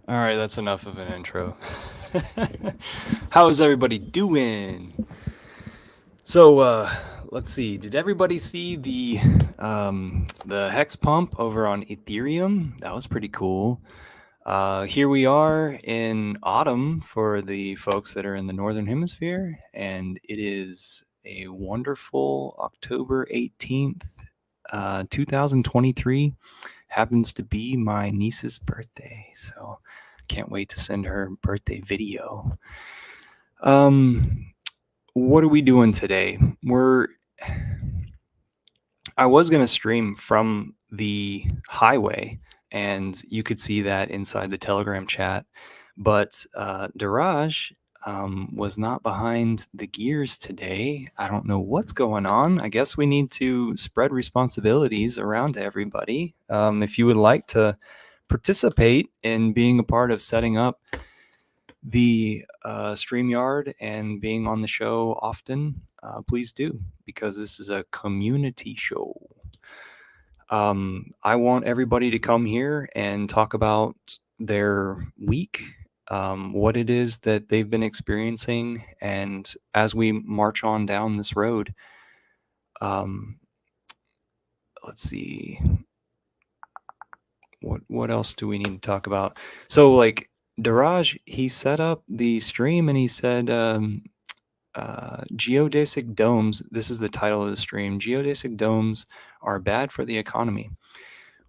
All right, that's enough of an intro. How is everybody doing? So, let's see. Did everybody see the hex pump over on Ethereum? That was pretty cool. Here we are in autumn for the folks that are in the northern hemisphere, and it is a wonderful October 18th, 2023. Happens to be my niece's birthday, so can't wait to send her birthday video. What are we doing today? I was going to stream from the highway, and you could see that inside the Telegram chat, but Daraj was not behind the gears today. I don't know what's going on. I guess we need to spread responsibilities around to everybody. If you would like to participate in being a part of setting up the StreamYard and being on the show often, please do, because this is a community show. I want everybody to come here and talk about their week, what it is that they've been experiencing, and as we march on down this road, let's see, what else do we need to talk about? So, like, Daraj, he set up the stream and he said, geodesic domes, this is the title of the stream, geodesic domes are bad for the economy.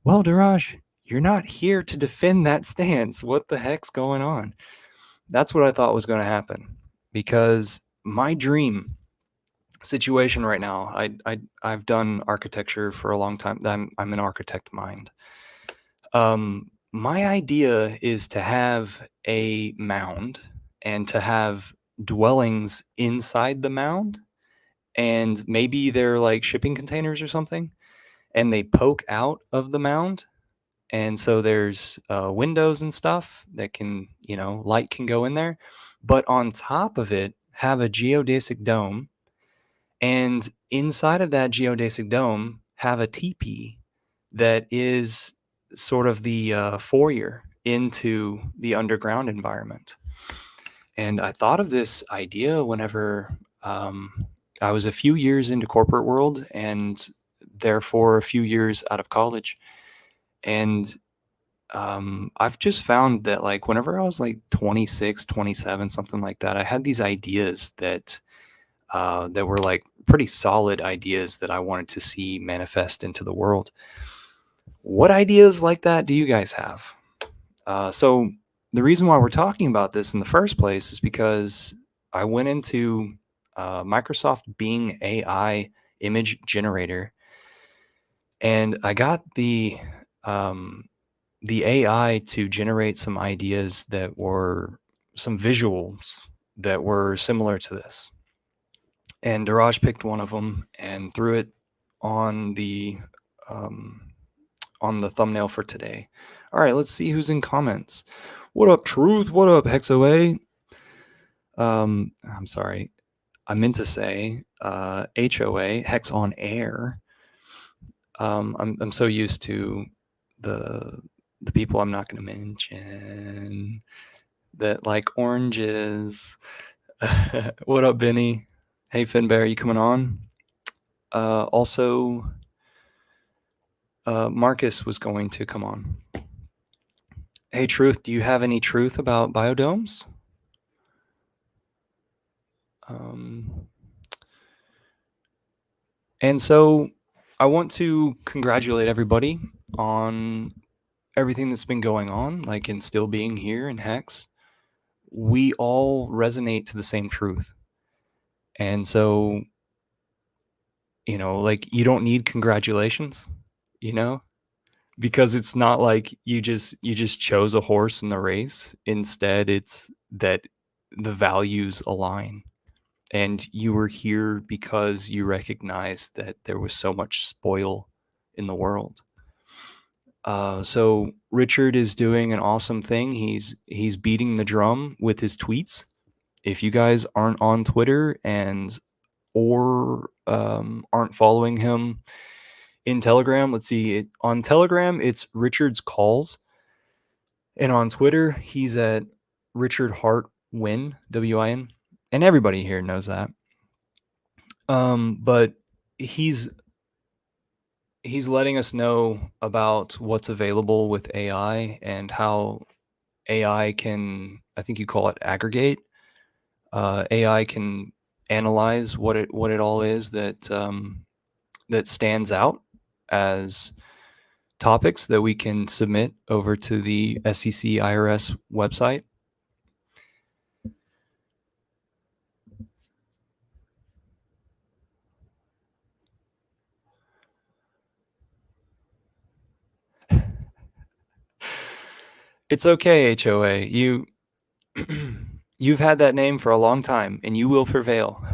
Well, Daraj, you're not here to defend that stance. What the heck's going on? That's what I thought was going to happen, because my dream situation right now, I've done architecture for a long time. I'm an architect mind. My idea is to have a mound and to have dwellings inside the mound, and maybe they're like shipping containers or something, and they poke out of the mound, and so there's windows and stuff that can, light can go in there, but on top of it have a geodesic dome, and inside of that geodesic dome have a teepee that is sort of the foyer into the underground environment. And I thought of this idea whenever I was a few years into corporate world, and therefore a few years out of college. And I've just found that, like, whenever I was like 26, 27, something like that, I had these ideas that were like pretty solid ideas that I wanted to see manifest into the world. What ideas like that do you guys have? So the reason why we're talking about this in the first place is because I went into Microsoft Bing AI image generator, and I got the AI to generate some ideas that were some visuals that were similar to this. And Daraj picked one of them and threw it on the thumbnail for today. All right, let's see who's in comments. What up, Truth? What up, Hexoa? I'm sorry. I meant to say HOA, Hex on Air. I'm so used to the people I'm not going to mention that like oranges. What up, Benny? Hey, Finbear, you coming on? Also, Marcus was going to come on. Hey, Truth, do you have any truth about biodomes? And so I want to congratulate everybody on everything that's been going on, like in still being here in Hex. We all resonate to the same truth. And so, like, you don't need congratulations, because it's not like you just chose a horse in the race. Instead, it's that the values align, and you were here because you recognized that there was so much spoil in the world. So Richard is doing an awesome thing. He's beating the drum with his tweets. If you guys aren't on Twitter or aren't following him in Telegram, let's see. On Telegram, it's Richard's Calls, And on Twitter, he's at Richard Hart Win, WIN. And everybody here knows that. But he's letting us know about what's available with AI and how AI can, I think you call it aggregate. AI can analyze what it all is that stands out as topics that we can submit over to the SEC IRS website. It's okay, HOA. You've had that name for a long time, and you will prevail.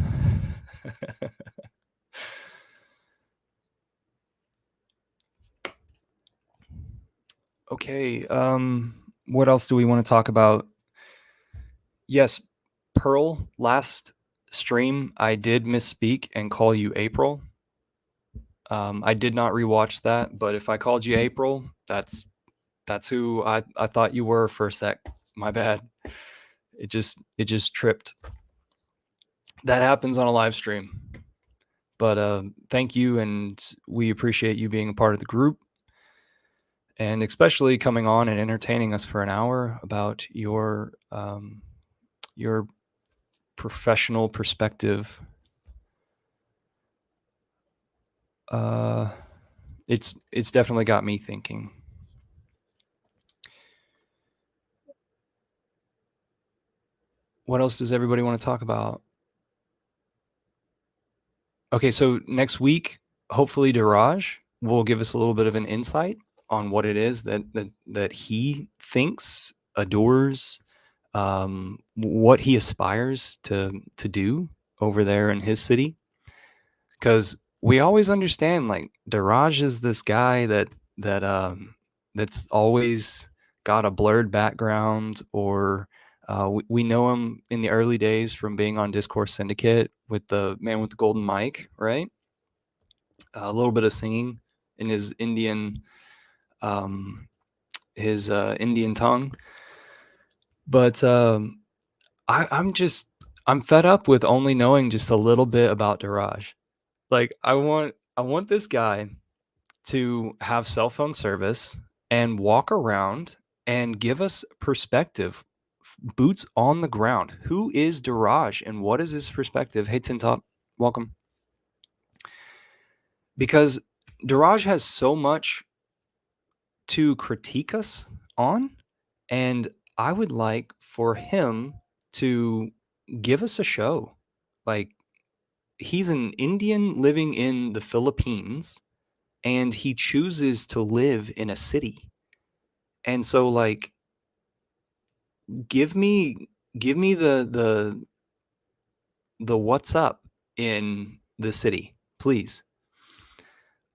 Okay, what else do we want to talk about? Yes, Pearl, last stream, I did misspeak and call you April. I did not rewatch that, but if I called you April, that's who I thought you were for a sec. My bad. It just tripped. That happens on a live stream. But thank you, and we appreciate you being a part of the group, and especially coming on and entertaining us for an hour about your professional perspective. It's definitely got me thinking. What else does everybody want to talk about? Okay, so next week, hopefully Diraj will give us a little bit of an insight on what it is that he thinks, adores, what he aspires to do over there in his city. Because we always understand, like, Diraj is this guy that's always got a blurred background, or we know him in the early days from being on Discourse Syndicate with the man with the golden mic, right? A little bit of singing in his Indian Indian tongue. But I'm fed up with only knowing just a little bit about Diraj. Like, I want this guy to have cell phone service and walk around and give us perspective, boots on the ground. Who is Diraj and what is his perspective? Hey, Tin Top, welcome. Because Diraj has so much to critique us on, and I would like for him to give us a show. Like, he's an Indian living in the Philippines, and he chooses to live in a city. And so, like, give me the what's up in the city, please.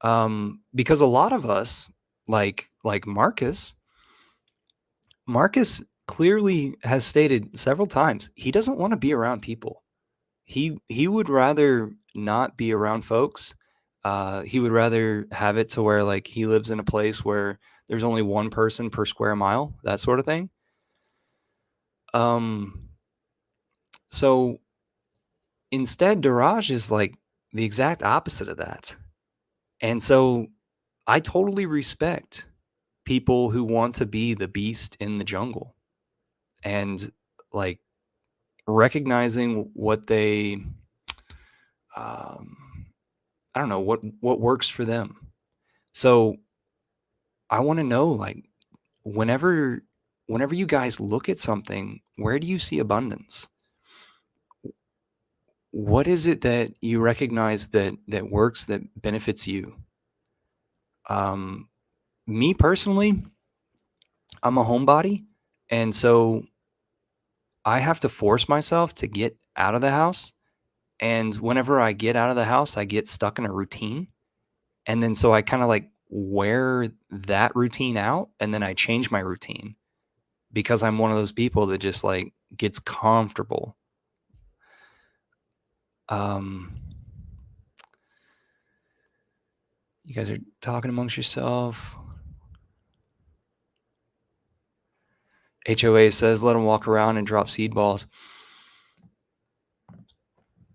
Because a lot of us, like Marcus clearly has stated several times he doesn't want to be around people. He would rather not be around folks. He would rather have it to where, like, he lives in a place where there's only one person per square mile, that sort of thing. So instead, Diraj is like the exact opposite of that. And so I totally respect people who want to be the beast in the jungle, and, like, recognizing what they I don't know, what works for them. So I want to know, like, whenever you guys look at something, where do you see abundance? What is it that you recognize that works, that benefits you? Me personally, I'm a homebody, and so I have to force myself to get out of the house. And whenever I get out of the house, I get stuck in a routine. And then so I kind of like wear that routine out, and then I change my routine because I'm one of those people that just, like, gets comfortable. You guys are talking amongst yourself. HOA says let him walk around and drop seed balls.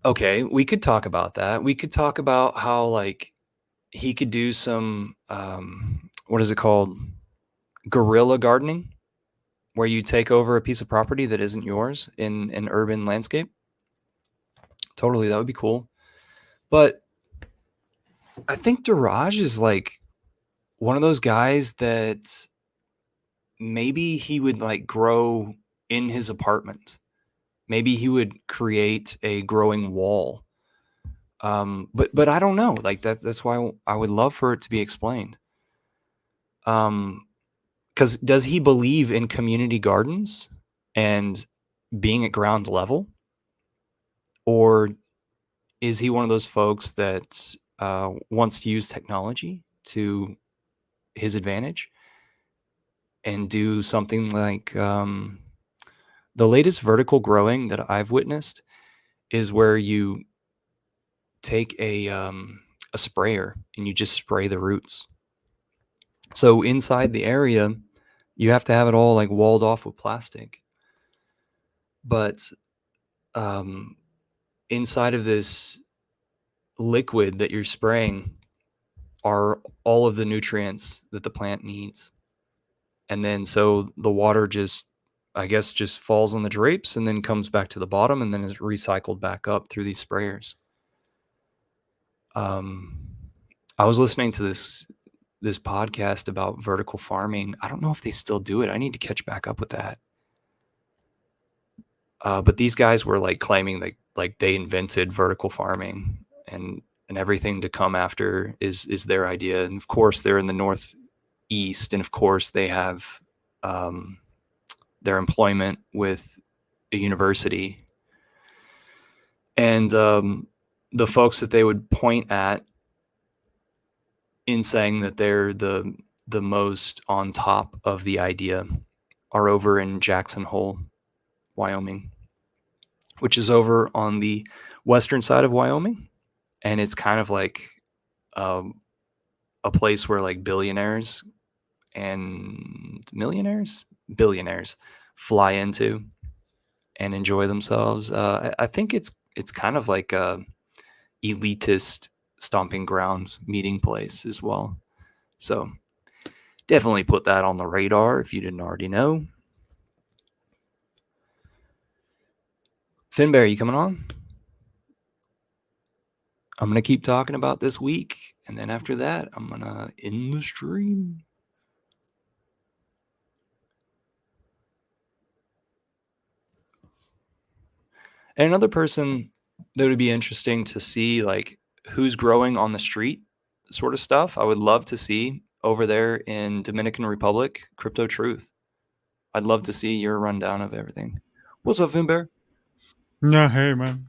Okay, we could talk about that. We could talk about how like he could do some what is it called? Guerrilla gardening, where you take over a piece of property that isn't yours in an urban landscape. Totally, that would be cool. But I think Daraj is like one of those guys that maybe he would like grow in his apartment. Maybe he would create a growing wall. But I don't know. Like that's why I would love for it to be explained. Because does he believe in community gardens and being at ground level, or is he one of those folks that wants to use technology to his advantage and do something like the latest vertical growing that I've witnessed is where you take a sprayer and you just spray the roots. So inside the area, you have to have it all like walled off with plastic. But inside of this liquid that you're spraying are all of the nutrients that the plant needs. And then so the water just, I guess, just falls on the drapes and then comes back to the bottom and then is recycled back up through these sprayers. I was listening to this podcast about vertical farming. I don't know if they still do it. I need to catch back up with that. But these guys were like claiming that like they invented vertical farming and everything to come after is their idea. And of course they're in the Northeast, and of course they have their employment with a university. And the folks that they would point at in saying that they're the most on top of the idea are over in Jackson Hole, Wyoming, which is over on the western side of Wyoming. And it's kind of like a place where like billionaires and billionaires fly into and enjoy themselves. I think it's kind of like a elitist stomping ground meeting place as well. So definitely put that on the radar if you didn't already know. Finbear, you coming on? I'm going to keep talking about this week, and then after that, I'm going to end the stream. And another person that would be interesting to see, like, who's growing on the street sort of stuff, I would love to see over there in Dominican Republic, Crypto Truth. I'd love to see your rundown of everything. What's up, Finbear? Yeah, hey man.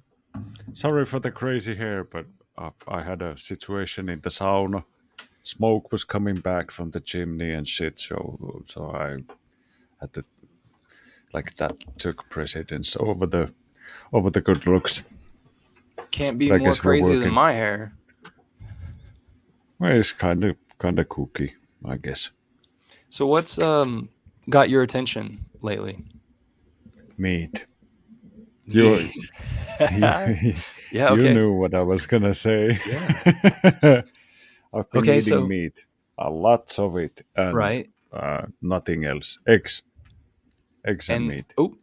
Sorry for the crazy hair, but I had a situation in the sauna. Smoke was coming back from the chimney and shit, so I had to like that took precedence over the good looks. Can't be But I more guess we're crazy than working. my hair. Well, it's kind of kooky, I guess. So what's got your attention lately? Meat. You Meat. you, Yeah, you okay. knew what I was gonna say. Yeah. I've been Okay, eating so meat, a lots of it, and right. nothing else. Eggs and And meat. oh,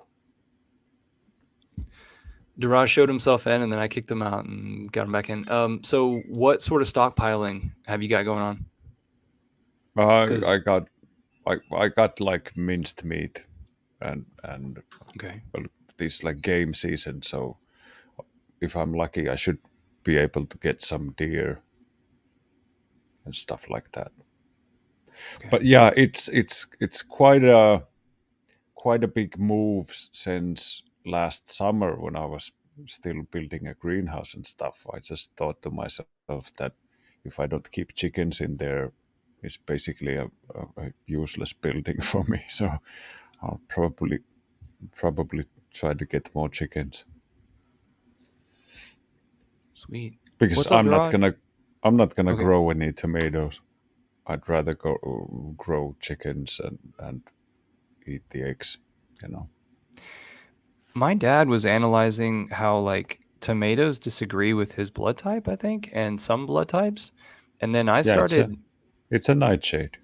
Duraj showed himself in, and then I kicked him out and got him back in. So what sort of stockpiling have you got going on? Because I got I got like minced meat and okay, well, this like game season. So if I'm lucky, I should be able to get some deer and stuff like that. okay, But yeah, it's quite a big move since last summer when I was still building a greenhouse and stuff. I just thought to myself that if I don't keep chickens in there, it's basically a useless building for me. So I'll probably try to get more chickens sweet. because What's up, Duraj? I'm not gonna Okay, grow any tomatoes. I'd rather go grow chickens and eat the eggs. you know. My dad was analyzing how like tomatoes disagree with his blood type, I think, and some blood types. And then Yeah, it's a nightshade.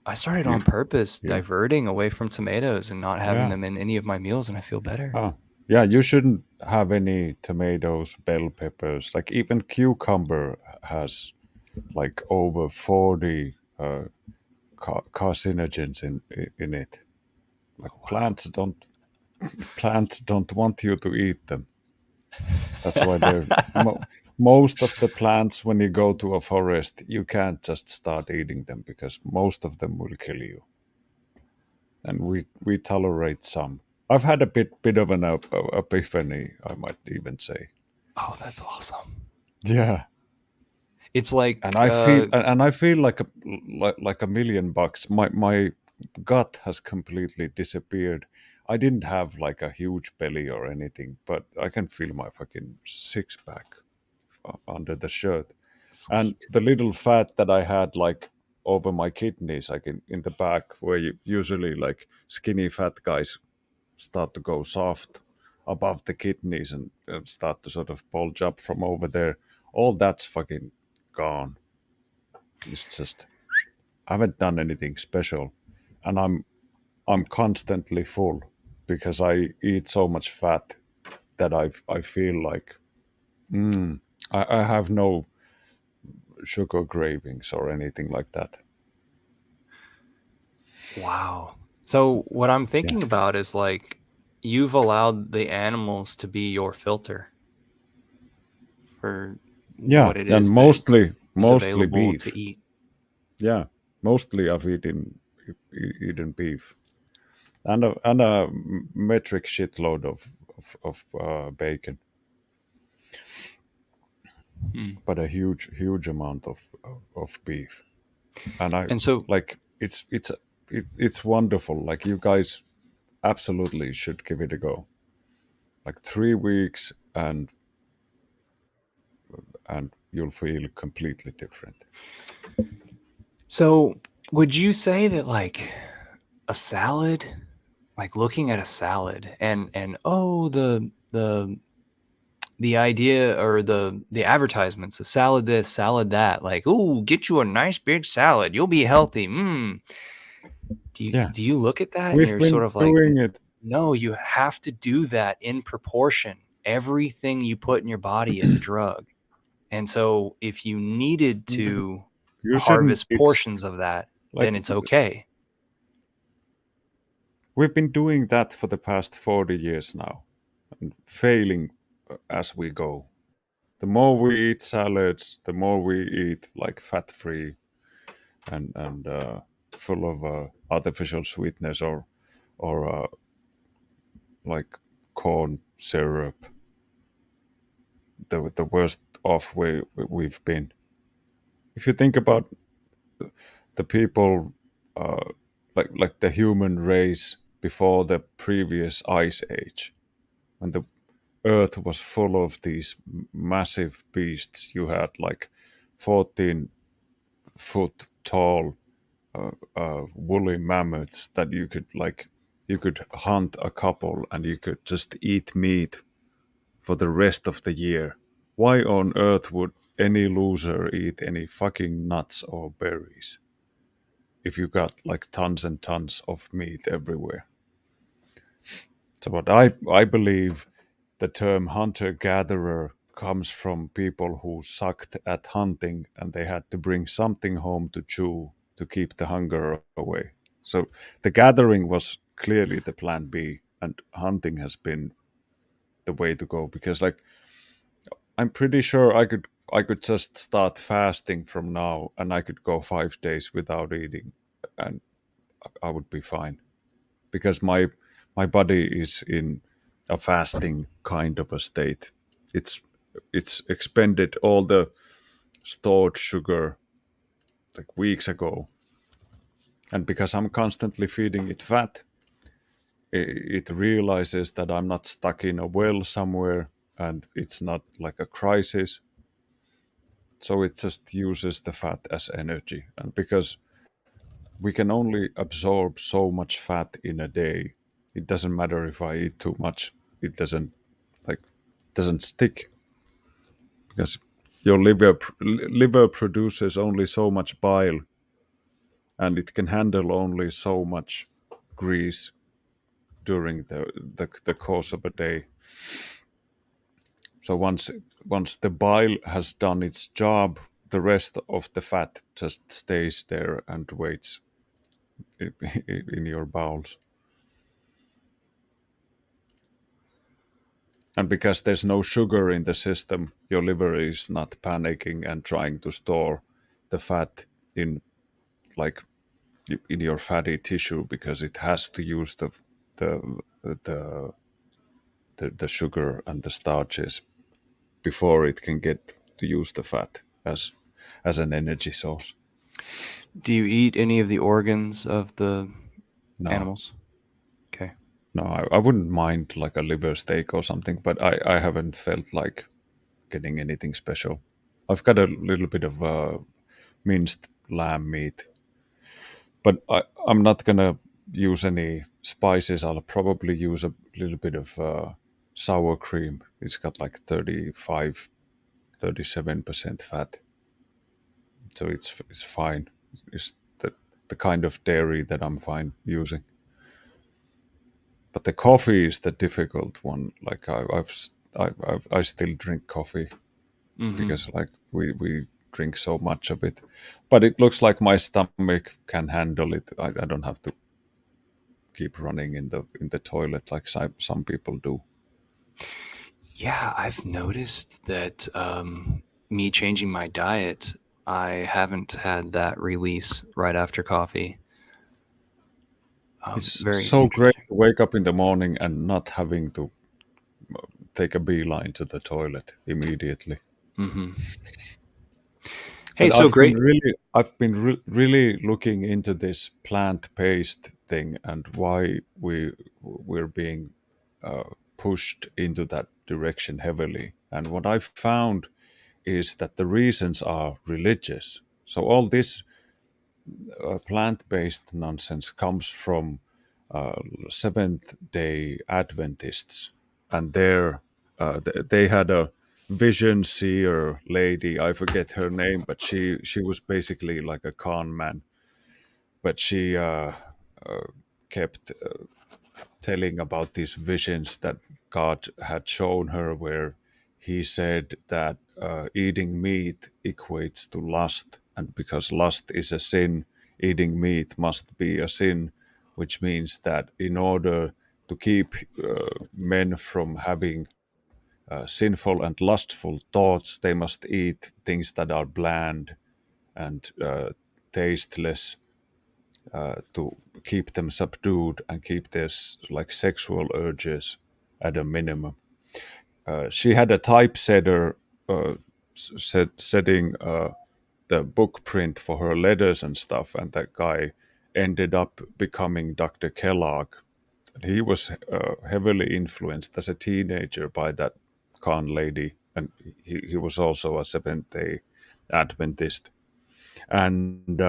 I started on You purpose you diverting away from tomatoes and not having yeah. them in any of my meals, and I feel better. Oh, yeah, you shouldn't have any tomatoes, bell peppers. Like even cucumber has like over 40 carcinogens in it. Like Oh, wow. plants don't want you to eat them. That's why most of the plants, when you go to a forest, you can't just start eating them because most of them will kill you. And we tolerate some. I've had a bit of an epiphany, I might even say. Oh, that's awesome. Yeah, It's and like, I feel like $1 million. My gut has completely disappeared. I didn't have like a huge belly or anything, but I can feel my fucking six pack under the shirt, and sweet. the little fat that I had like over my kidneys, like in the back, where you usually like skinny fat guys start to go soft above the kidneys and start to sort of bulge up from over there. All that's fucking gone. It's just I haven't done anything special, and I'm constantly full because I eat so much fat that I feel like I have no sugar cravings or anything like that. Wow. So what I'm Yeah, thinking about is like you've allowed the animals to be your filter for yeah, what it and is that is mostly available to beef. eat. Yeah, mostly I've eaten beef and a metric shitload of bacon, Hmm. but a huge amount of beef. And I And so, like it's wonderful. Like you guys absolutely should give it a go. Like 3 weeks and you'll feel completely different. so would you say that like a salad, like looking at a salad and oh the idea or the advertisements of salad this, salad that, like, oh, get you a nice big salad, you'll be healthy. Yeah, Do you look at that and we've you're sort been of like, doing it. no, you have to do that in proportion. Everything you put in your body is a drug. And so if you needed to You shouldn't. harvest It's portions of that, like then it's okay. we've been doing that for the past 40 years now and failing as we go. The more we eat salads, the more we eat like fat free and full of artificial sweetness or like corn syrup. The worst off we've been. If you think about the people, uh, like the human race before the previous ice age, when the earth was full of these massive beasts, you had like 14-foot tall woolly mammoths that you could hunt a couple and you could just eat meat for the rest of the year. Why on earth would any loser eat any fucking nuts or berries if you got like tons and tons of meat everywhere? So what I believe the term hunter gatherer comes from people who sucked at hunting and they had to bring something home to chew to keep the hunger away. So the gathering was clearly the plan B, and hunting has been the way to go because like I'm pretty sure I could just start fasting from now and I could go 5 days without eating and I would be fine because my body is in a fasting kind of a state. It's it's expended all the stored sugar like weeks ago, and because I'm constantly feeding it fat, it realizes that I'm not stuck in a well somewhere, and it's not like a crisis. So it just uses the fat as energy, and because we can only absorb so much fat in a day, It doesn't matter if I eat too much. It like doesn't stick because your liver produces only so much bile, and it can handle only so much grease during the course of a day. So once the bile has done its job, the rest of the fat just stays there and waits in your bowels. And because there's no sugar in the system, your liver is not panicking and trying to store the fat in like in your fatty tissue because it has to use the the the sugar and the starches before it can get to use the fat as an energy source. Do you eat any of the organs of the No, animals? Okay. no, I wouldn't mind like a liver steak or something, but I haven't felt like getting anything special. I've got a little bit of minced lamb meat, but I'm not gonna use any spices. I'll probably use a little bit of sour cream. It's got like 35, 37% fat, so it's fine. It's the kind of dairy that I'm fine using. But the coffee is the difficult one. Like I still drink coffee Mm-hmm. because like we drink so much of it, but it looks like my stomach can handle it. I don't have to keep running in the toilet like some people do. Yeah, I've noticed that me changing my diet, I haven't had that release right after coffee. It's Very so great interesting. to wake up in the morning and not having to take a beeline to the toilet immediately. Mm-hmm. Hey, But so great. I've been really looking into this plant-based thing and why we're being pushed into that direction heavily. And what I've found is that the reasons are religious. So all this plant-based nonsense comes from uh, Seventh Day Adventists, and they had a vision seer lady. I forget her name, but she was basically like a con man, but she kept telling about these visions that God had shown her, where He said that eating meat equates to lust, and because lust is a sin, eating meat must be a sin, which means that in order to keep men from having sinful and lustful thoughts, they must eat things that are bland and tasteless to keep them subdued and keep their like sexual urges at a minimum. She had a typesetter setting the book print for her letters and stuff, and that guy ended up becoming Dr. Kellogg. He was heavily influenced as a teenager by that con lady, and he was also a Seventh Day Adventist. And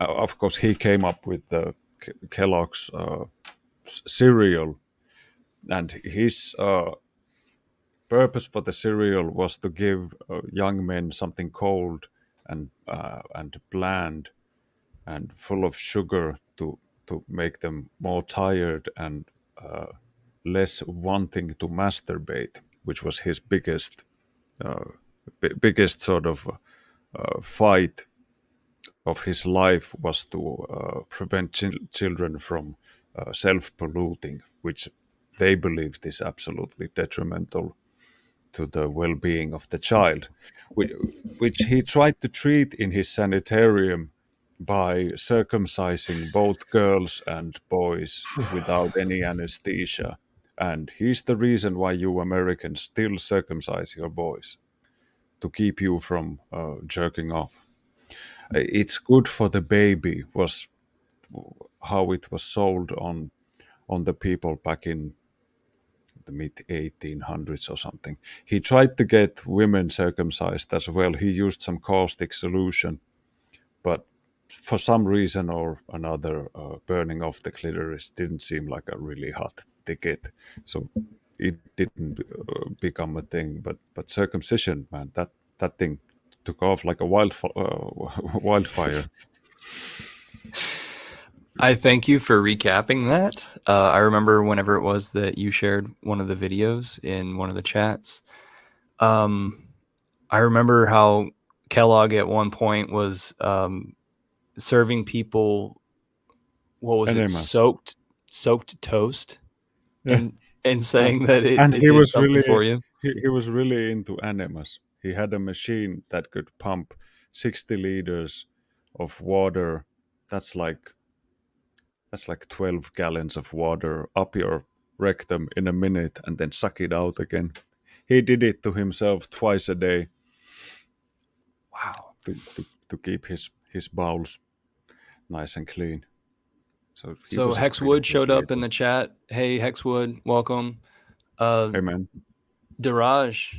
of course, he came up with the Kellogg's cereal, and his purpose for the cereal was to give young men something cold and bland and full of sugar to make them more tired and less wanting to masturbate, which was his biggest sort of fight of his life was to prevent children from self-polluting, which they believed is absolutely detrimental to the well-being of the child, which, which he tried to treat in his sanitarium by circumcising both girls and boys without any anesthesia. And he's the reason why you Americans still circumcise your boys to keep you from jerking off. It's good for the baby was how it was sold on the people back in the mid 1800s or something. He tried to get women circumcised as well. He used some caustic solution, but for some reason or another, burning off the clitoris didn't seem like a really hot ticket, so it didn't become a thing. But circumcision, man, that thing took off like a wildfire. I thank you for recapping that. I remember whenever it was that you shared one of the videos in one of the chats. I remember how Kellogg at one point was serving people, what was it, Enemas. soaked toast, Yeah. and saying that And it he did was something really for you. he was really into enemas. He had a machine that could pump 60 liters of water. That's like 12 gallons of water up your rectum in a minute and then suck it out again. He did it to himself twice a day Wow. to keep his bowels nice and clean. So he So was a pretty Hexwood cool showed up in people. the chat. Hey, Hexwood, welcome. Hey man. Daraj,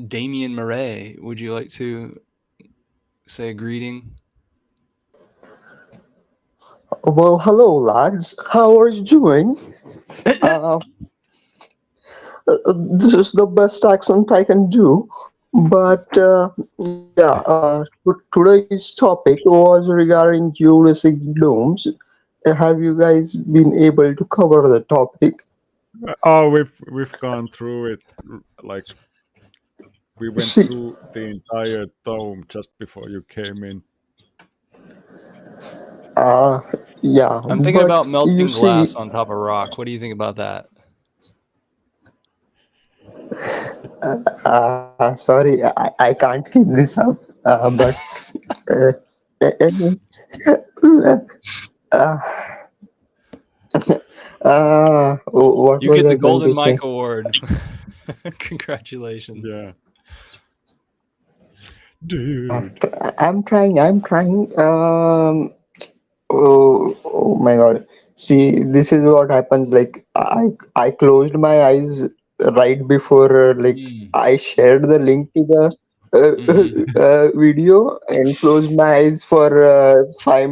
Damien Murray, would you like to say a greeting? Well, hello, lads. How are you doing? Uh, this is the best accent I can do. But yeah, today's topic was regarding geodesic domes. Have you guys been able to cover the topic? Oh, we've gone through it. Like, we went See, through the entire dome just before you came in. uh, yeah, I'm thinking but about you melting glass see, on top of rock. What do you think about that? sorry, I can't keep this up. But uh, anyways, uh, what You was get the I going Golden to say? Mike Award. Congratulations. Yeah. Dude. I'm trying. I'm trying. Oh my God. See, this is what happens. Like I closed my eyes right before Mm, I shared the link to the mm. video and closed my eyes for 5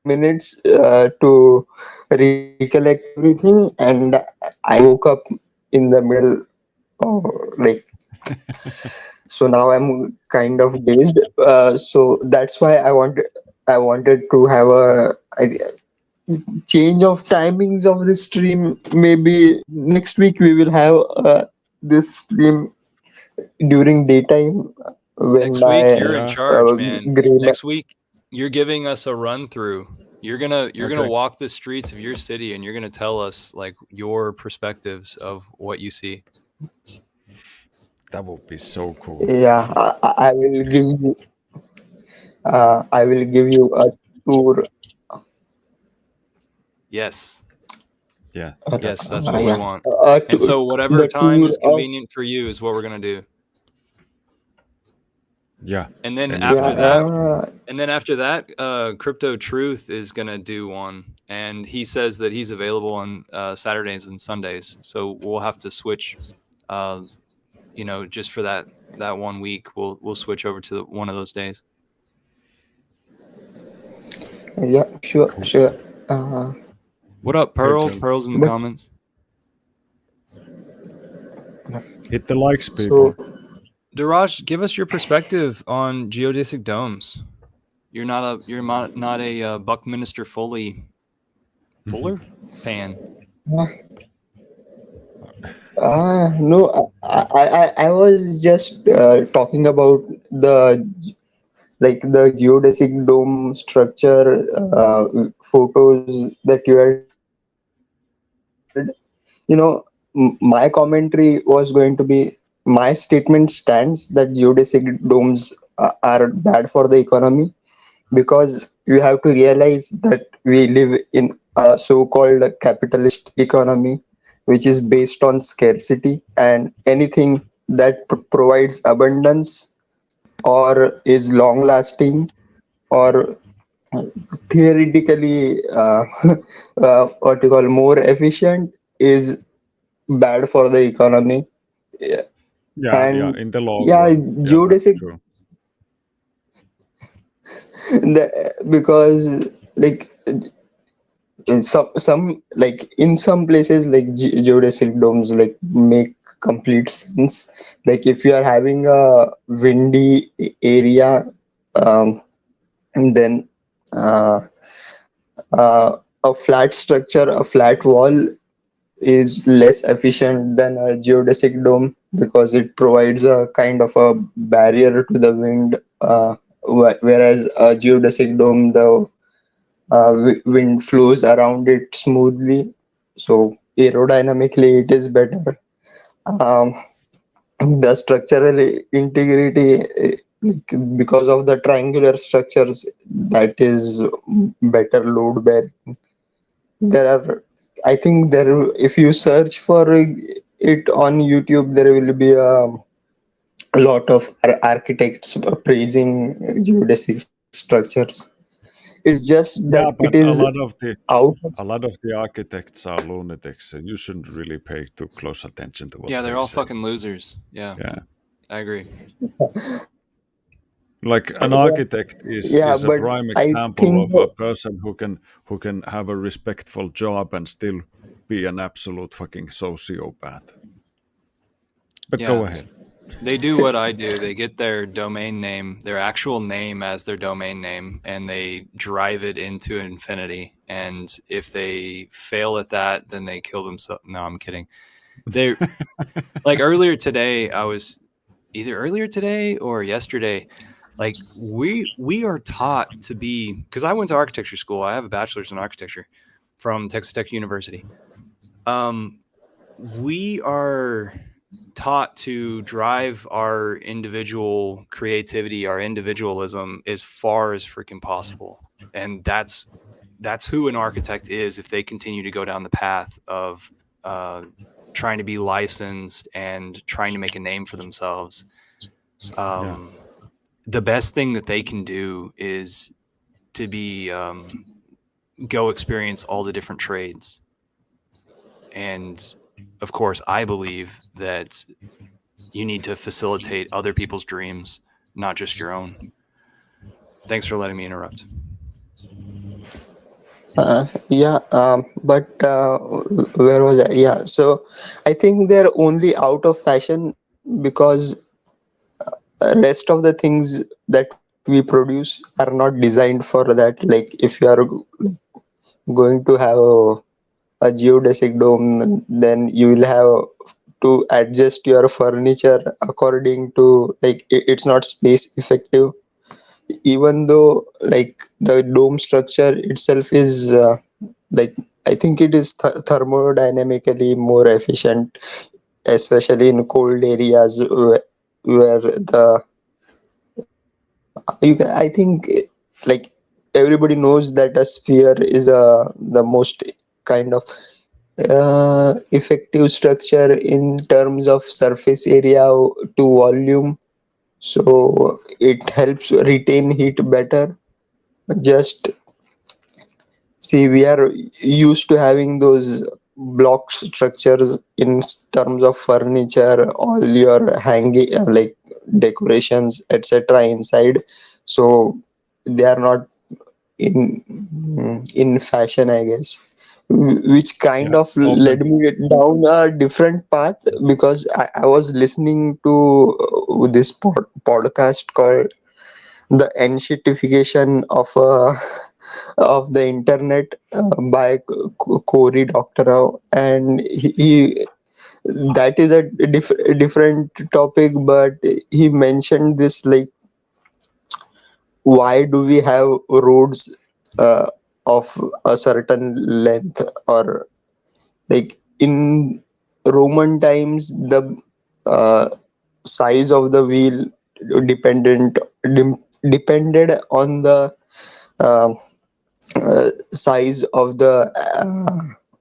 minutes to recollect everything, and I woke up in the middle. Oh, like so now I'm kind of dazed. So that's why I wanted to have change of timings of the stream. Maybe next week we will have this stream during daytime when Next week, my you're in Yeah. charge, man. gray Next week, you're giving us a run through. You're gonna Okay. walk the streets of your city, and you're gonna tell us like your perspectives of what you see. That would be so cool. yeah, I will give you a tour. Yes, Yeah. yes, That's that's what we Yeah, awesome. want. And tour, so, whatever the time tour is of convenient for you is what we're gonna do. Yeah. And then yeah. after Anytime. that, Crypto Truth is gonna do one, and he says that he's available on Saturdays and Sundays. So we'll have to switch. Uh, just for that 1 week, we'll switch over to one of those days. Yeah, sure, Cool. sure. Uh, What up, Hey Pearl? Bill. Pearl's in the but comments. Hit the likes, so people. Daraj, give us your perspective on geodesic domes. You're not a Buckminster Fuller fan. uh, no, I was just talking about the the geodesic dome structure photos that you had shared. My commentary was going to be, my statement stands that geodesic domes are bad for the economy, because you have to realize that we live in a so-called capitalist economy which is based on scarcity, and anything that provides abundance or is long lasting or theoretically what you call more efficient is bad for the economy. Yeah. Yeah, yeah. And In the long yeah, run. Yeah, that's geodesic true. Because like some like in some places like geodesic domes like make complete sense. Like if you are having a windy area, um, and then uh, a flat structure, a flat wall is less efficient than a geodesic dome because it provides a kind of a barrier to the wind, whereas a geodesic dome, the wind flows around it smoothly, so aerodynamically it is better. um, the structural integrity, like because of the triangular structures, that is better load bearing. There are, I think there, if you search for it on YouTube, there will be a lot of architects praising geodesic structures. It's just that Yeah, it but is out of. a lot of the architects are lunatics, and you shouldn't really pay too close attention to what Yeah, they're they all say. fucking losers. Yeah, Yeah, I agree. like an Yeah, architect yeah, is a but prime I example think of a person who can have a respectful job and still be an absolute fucking sociopath. But go Yeah, ahead. they do what I do. They get their domain name, their actual name as their domain name, and they drive it into infinity. And if they fail at that, then they kill themselves. No, I'm kidding. They like earlier today, I was either earlier today or yesterday. Like we are taught to be, because I went to architecture school. I have a bachelor's in architecture from Texas Tech University. Um, we are taught to drive our individual creativity, our individualism as far as freaking possible. And that's who an architect is if they continue to go down the path of uh, trying to be licensed and trying to make a name for themselves. Yeah, The best thing that they can do is to be go experience all the different trades. And of course, I believe that you need to facilitate other people's dreams, not just your own. Thanks for letting me interrupt. yeah, but where was I? Yeah, so I think they're only out of fashion because rest of the things that we produce are not designed for that. Like if you are going to have a geodesic dome, then you will have to adjust your furniture according to, like it's not space effective, even though like the dome structure itself is like, I think it is thermodynamically more efficient, especially in cold areas where the I think like everybody knows that a sphere is the most kind of effective structure in terms of surface area to volume, so it helps retain heat better. Just see, we are used to having those block structures in terms of furniture, all your hanging like decorations, etc. inside. So they are not in fashion, I guess. Which kind yeah. of led Often, me down a different path, because I was listening to this podcast called "The Enshittification of the Internet" by Cory Doctorow, and he that is a different topic, but he mentioned this, like why do we have roads uh, of a certain length, or like in Roman times the uh, size of the wheel dependent depended on the uh, size of the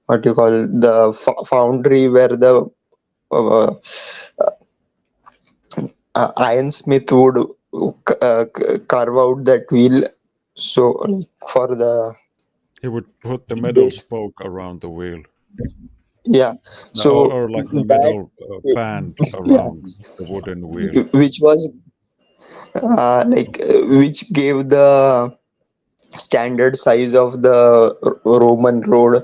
what you call the foundry where the uh, ironsmith would carve out that wheel. So like for the he would put the metal base, spoke around the wheel, yeah, so or like a that, metal band yeah, around the wooden wheel. which was which gave the standard size of the Roman road,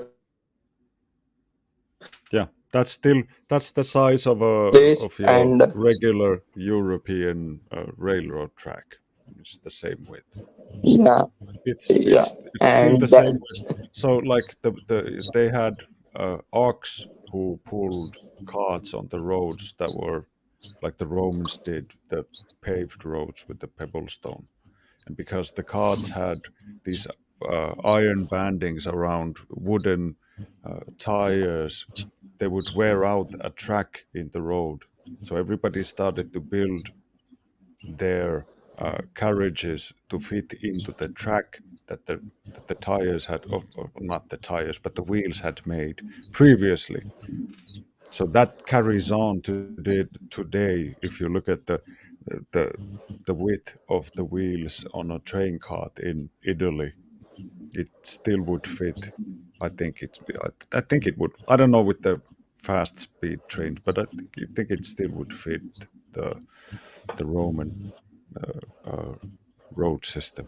Yeah, that's the size of place, your and regular European railroad track. It's the same width. yeah, yeah, It's still the and same that, width. So like they had ox who pulled carts on the roads that were like the Romans did the paved roads with the pebble stone. And because the carts had these iron bandings around wooden tires, they would wear out a track in the road. So everybody started to build their carriages to fit into the track that the tires had, or not the tires, but the wheels had made previously. So that carries on today. If you look at the the width of the wheels on a train cart in Italy, it still would fit. I think it would. I don't know with the fast speed trains, but I think it still would fit the the Roman uh, road system.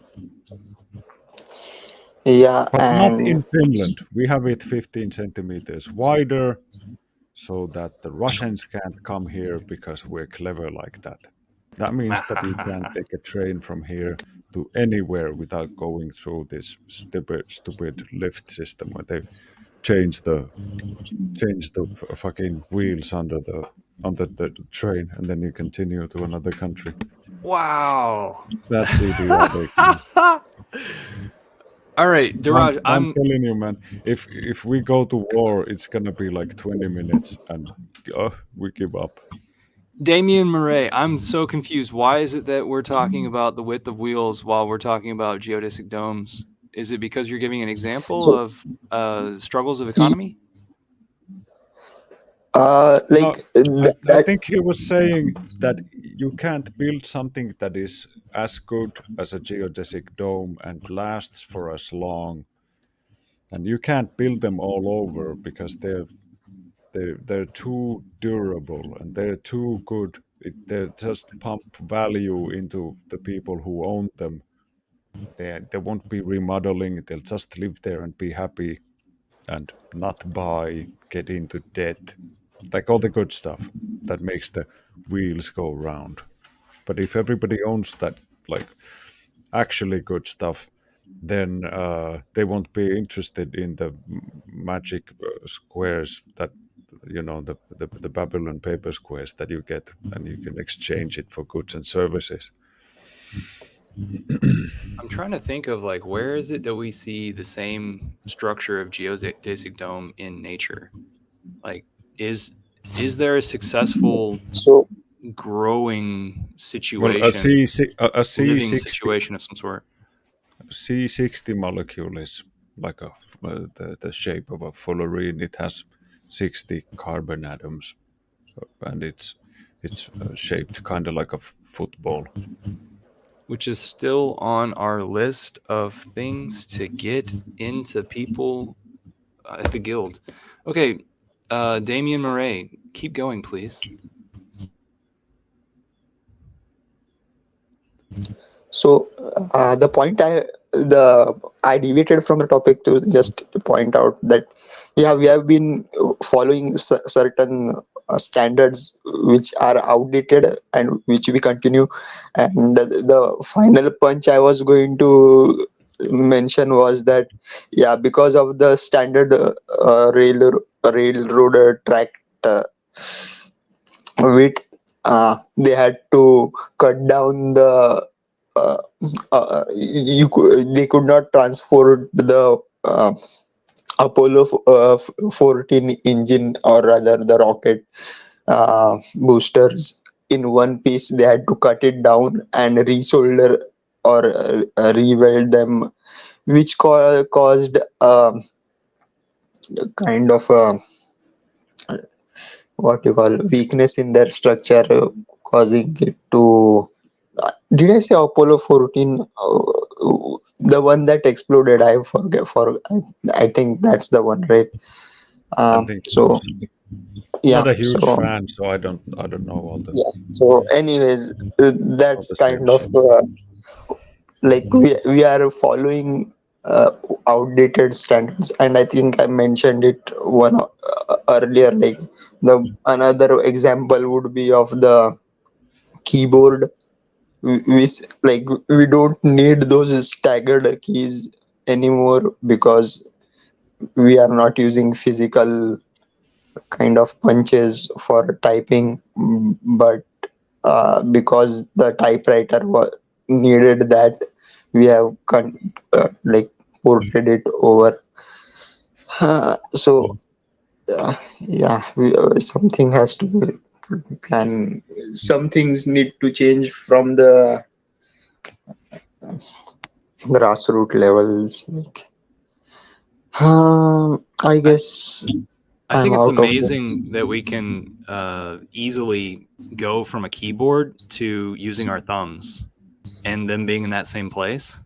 yeah, But not and in Finland. We have it 15 centimeters wider so that the Russians can't come here because we're clever like that. That means that you can't take a train from here to anywhere without going through this stupid lift system where they change the fucking wheels under the train, and then you continue to another country. Wow. That's idiotic. All right, Daraj, I'm I'm telling you, man. If we go to war, it's gonna be like 20 minutes, and we give up. Damien Murray. I'm so confused. Why is it that we're talking about the width of wheels while we're talking about geodesic domes? Is it because you're giving an example so of struggles of economy? No, like I that. think he was saying that you can't build something that is as good as a geodesic dome and lasts for as long, and you can't build them all over because they're too durable and they're too good. They just pump value into the people who own them. They won't be remodeling. They'll just live there and be happy and not buy, get into debt, like all the good stuff that makes the wheels go round. But if everybody owns that, like actually good stuff, then they won't be interested in the magic squares that the Babylon paper squares that you get, and you can exchange it for goods and services. I'm trying to think of like where is it that we see the same structure of geodesic dome in nature? Like is is there a successful So growing Well, situation, a living C60 situation of some sort? C60 molecule is like the shape of a fullerene. It has 60 carbon atoms, and it's shaped kind of like a football. Which is still on our list of things to get into people at the guild. Okay, Damien Murray, keep going, please. So the point I deviated from the topic to just to point out that yeah, we have been following certain standards which are outdated and which we continue, and the final punch I was going to mention was that yeah, because of the standard railroad track uh, width, they had to cut down the uh, they could not transport the Apollo 14 engine, or rather the rocket boosters, in one piece. They had to cut it down and resolder or reweld them, which caused kind of what you call weakness in their structure, causing it to. Did I say Apollo 14? The one that exploded. I forget. I think that's the one, right? I think it So was. yeah. Not a huge So fan, so I don't know yeah. So anyways, all that's the same kind of shit. like we are following outdated standards, and I think I mentioned it one earlier, like the another example would be of the keyboard. Like we don't need those staggered keys anymore because we are not using physical kind of punches for typing. But because the typewriter needed that, we have like ported it over. So yeah, something has to be plan. Some things need to change from the grassroots levels. Like, I I, guess I I'm think it's out of this. amazing that we can easily go from a keyboard to using our thumbs and them being in that same place.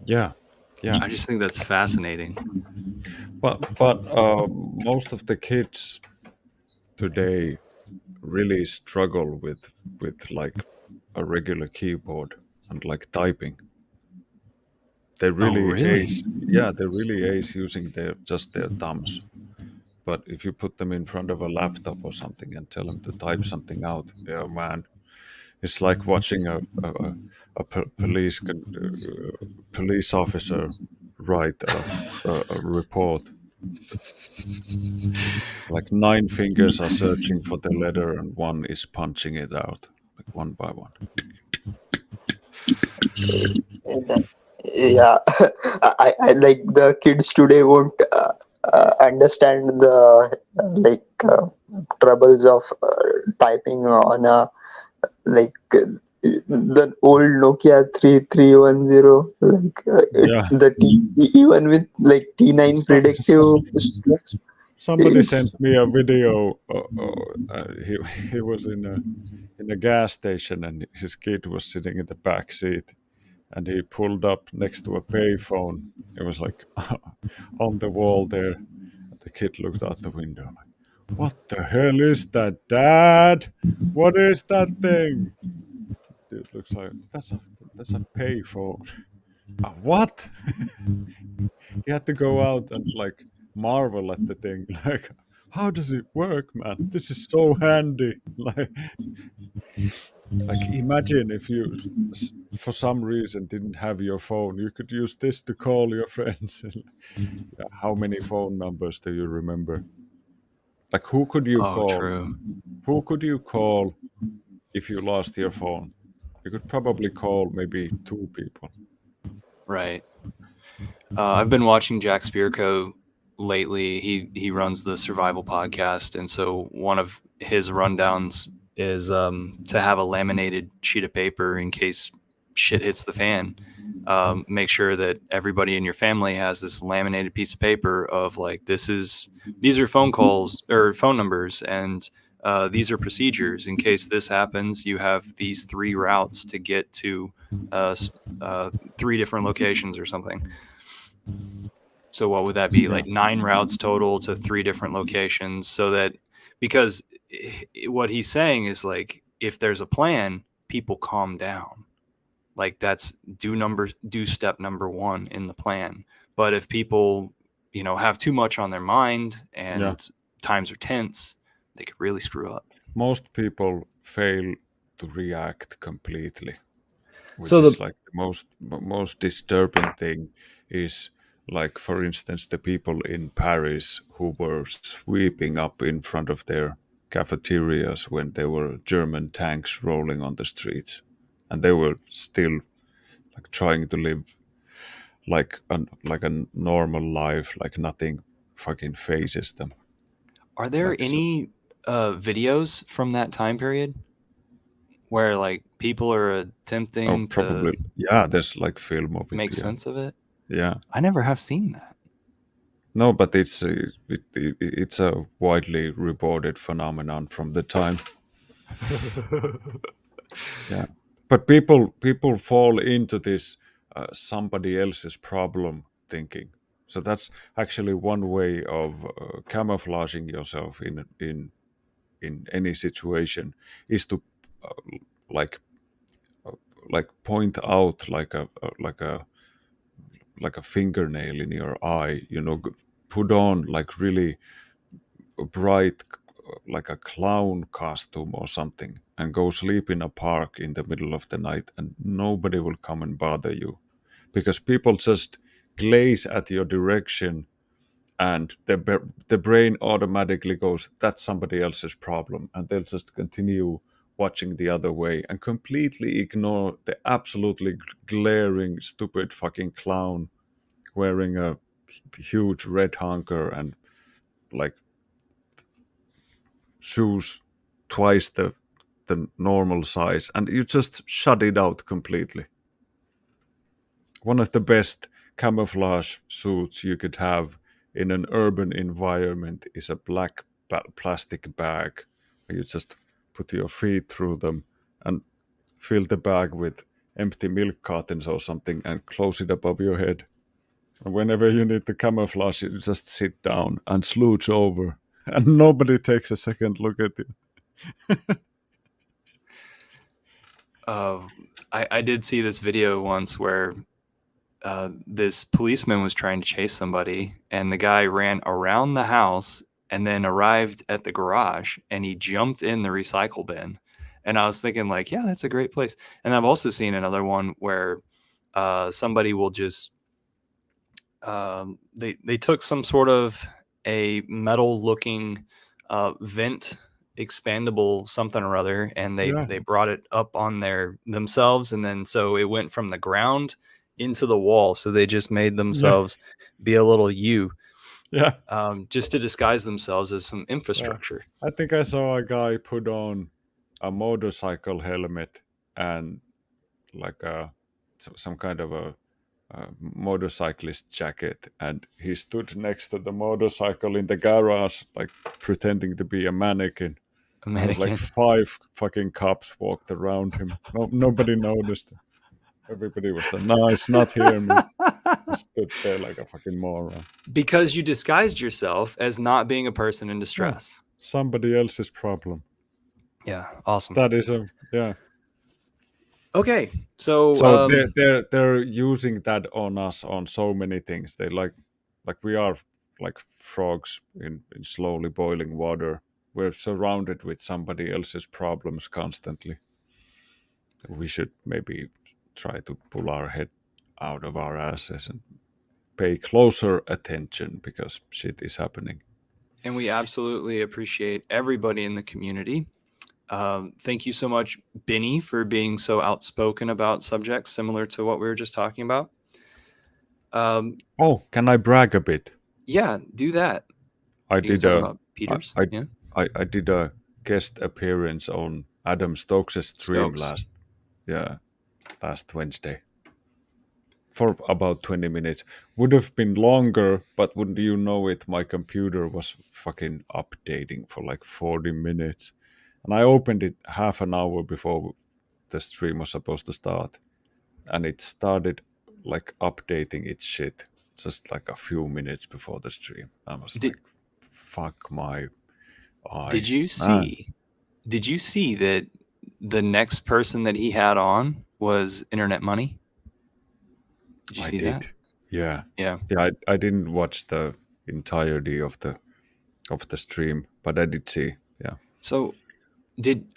Yeah, yeah. I just think that's fascinating. But most of the kids today really struggle with like a regular keyboard and like typing. They Oh, really really? ace, yeah, they really ace using their thumbs. But if you put them in front of a laptop or something and tell them to type something out, yeah, man, it's like watching police officer write a report. Like nine fingers are searching for the letter and one is punching it out, like one by one. Yeah, I like the kids today won't understand the troubles of typing on a the old Nokia 3310, Yeah, even with like T9 predictive. somebody, somebody It's sent me a video. He was in a gas station and his kid was sitting in the back seat and he pulled up next to a payphone. It was like on the wall there. And the kid looked out the window like, "What the hell is that, Dad? What is that thing?" Dude looks like that's a payphone. What? He had to go out and like marvel at the thing. Like, how does it work, man? This is so handy. Like imagine if you, for some reason, didn't have your phone. You could use this to call your friends. Yeah, how many phone numbers do you remember? Like, who could you Oh, call? true. Who could you call if you lost your phone? You could probably call maybe two people. Right. I've been watching Jack Spirko lately. He runs the survival podcast, and so one of his rundowns is to have a laminated sheet of paper in case shit hits the fan. Make sure that everybody in your family has this laminated piece of paper of like these are phone calls or phone numbers, and these are procedures. In case this happens, you have these 3 routes to get to uh, 3 different locations or something. So what would that be? Yeah, Like 9 routes total to 3 different locations, so that because what he's saying is like if there's a plan, people calm down. Like that's do step number 1 in the plan. But if people, have too much on their mind yeah. and times are tense, they could really screw up. Most people fail to react completely, which So is the like the most disturbing thing is like for instance the people in Paris who were sweeping up in front of their cafeterias when there were German tanks rolling on the streets and they were still like trying to live like a normal life, like nothing fucking phases them. are there Like so, any videos from that time period where like people are oh, attempting to probably yeah, there's like film of it, make yeah. sense of it? Yeah. I never have seen that. No, but it's a widely reported phenomenon from the time. Yeah, but people fall into this somebody else's problem thinking. So that's actually one way of camouflaging yourself in any situation is to uh, like like point out like a fingernail in your eye, put on like really bright, like a clown costume or something, and go sleep in a park in the middle of the night, and nobody will come and bother you because people just glaze at your direction, and the brain automatically goes, that's somebody else's problem, and they'll just continue watching the other way and completely ignore the absolutely glaring stupid fucking clown wearing a huge red honker and like shoes twice the normal size, and you just shut it out completely. One of the best camouflage suits you could have in an urban environment is a black plastic bag. You just put your feet through them and fill the bag with empty milk cartons or something and close it above your head. And whenever you need to camouflage, you just sit down and slouch over, and nobody takes a second look at you. I did see this video once where this policeman was trying to chase somebody, and the guy ran around the house and then arrived at the garage, and he jumped in the recycle bin. And I was thinking, like, yeah, that's a great place. And I've also seen another one where somebody will just they took some sort of a metal looking vent expandable something or other, and Yeah, they brought it up on themselves, and then so it went from the ground into the wall, so they just made yeah, themselves be a little U, yeah, just to disguise themselves as some yeah. infrastructure. I think I saw a guy put on a motorcycle helmet and like some kind of a motorcyclist jacket, and he stood next to the motorcycle in the garage, like pretending to be a mannequin. A And it was like mannequin. 5 fucking cops walked around him. No, nobody noticed. Everybody was like, "No, it's not him." He stood there like a fucking moron. Because you disguised yourself as not being a person in Yeah, distress. somebody else's problem. Yeah, awesome. That is a yeah. Okay, so So they're using that on us on so many things. They like we are like frogs in slowly boiling water. We're surrounded with somebody else's problems constantly. We should maybe try to pull our head out of our asses and pay closer attention because shit is happening. and we absolutely appreciate everybody in the community. Thank you so much, Benny, for being so outspoken about subjects similar to what we were just talking about. Oh, can I brag a bit? Yeah, do that. I You can did talk a about I Peters. I, Yeah, I did a guest appearance on Adam Stokes' stream Stokes. last Wednesday for about 20 minutes. Would have been longer, but wouldn't you know it, my computer was fucking updating for like 40 minutes. And I opened it half an hour before the stream was supposed to start. And it started like updating its shit just like a few minutes before the stream. I was Did like, fuck my did eye. you Man, see? Did you see that the next person that he had on was Internet Money? Did you I see that? did. Yeah. Yeah. Yeah, I didn't watch the entirety of the stream, but I did see. Yeah. So